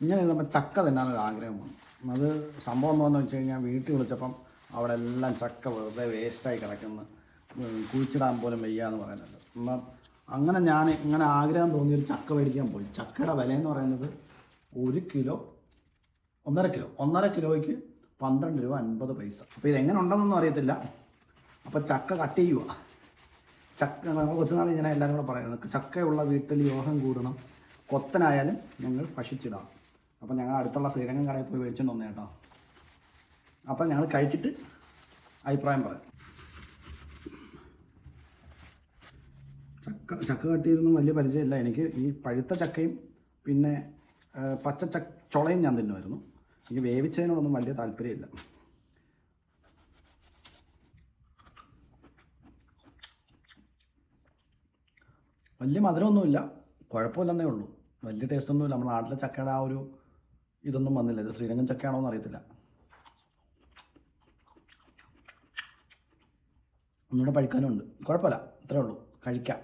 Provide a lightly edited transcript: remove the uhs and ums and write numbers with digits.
ഇങ്ങനെ ഇരുന്നപ്പോൾ ചക്ക തിന്നാനൊരു ആഗ്രഹം വന്നു. അത് സംഭവം എന്താണെന്ന് വെച്ച് കഴിഞ്ഞാൽ വീട്ടിൽ വിളിച്ചപ്പം അവിടെ എല്ലാം ചക്ക വെറുതെ വേസ്റ്റായി കിടക്കുന്നു, കുഴിച്ചിടാൻ പോലും വയ്യാന്ന് പറയുന്നുണ്ട്. അപ്പം അങ്ങനെ ഞാൻ ഇങ്ങനെ ആഗ്രഹം തോന്നിയൊരു ചക്ക മേടിക്കാൻ പോയി. ചക്കയുടെ വിലയെന്ന് പറയുന്നത് 1 കിലോ 1.5 കിലോയ്ക്ക് 12 രൂപ 50 പൈസ. അപ്പോൾ ഇതെങ്ങനെ ഉണ്ടെന്നൊന്നും അറിയത്തില്ല. അപ്പോൾ ചക്ക കട്ട് ചെയ്യുക. ചക്ക നമ്മൾ കൊച്ചുനാൾ ഇങ്ങനെ എല്ലാവരും കൂടെ പറയുന്നത്, ചക്കയുള്ള വീട്ടിൽ യോഹം കൂടണം, കൊത്തനായാലും ഞങ്ങൾ ഭക്ഷിച്ചിടാം. അപ്പം ഞങ്ങൾ അടുത്തുള്ള ശ്രീരംഗം കടയിൽ പോയി മേടിച്ചുകൊണ്ട് വന്നേ കേട്ടോ. അപ്പം ഞങ്ങൾ കഴിച്ചിട്ട് അഭിപ്രായം പറയാം. ചക്ക കട്ട് ചെയ്തൊന്നും വലിയ പരിചയമില്ല എനിക്ക്. ഈ പഴുത്ത ചക്കയും പിന്നെ പച്ച ചുളയും ഞാൻ തിന്നുമായിരുന്നു. എനിക്ക് വേവിച്ചതിനോടൊന്നും വലിയ താല്പര്യമില്ല. വലിയ മധുരമൊന്നുമില്ല, കുഴപ്പമില്ലെന്നേ ഉള്ളൂ. വലിയ ടേസ്റ്റൊന്നുമില്ല. നമ്മുടെ നാട്ടിലെ ചക്കയുടെ ആ ഒരു ഇതൊന്നും വന്നില്ല. ഇത് ശ്രീരംഗം ചക്കയാണോ എന്ന് അറിയത്തില്ല. ഒന്നുകൂടെ പഴുക്കാനുണ്ട്. കുഴപ്പമില്ല, ഇത്രേ ഉള്ളൂ, കഴിക്കാം.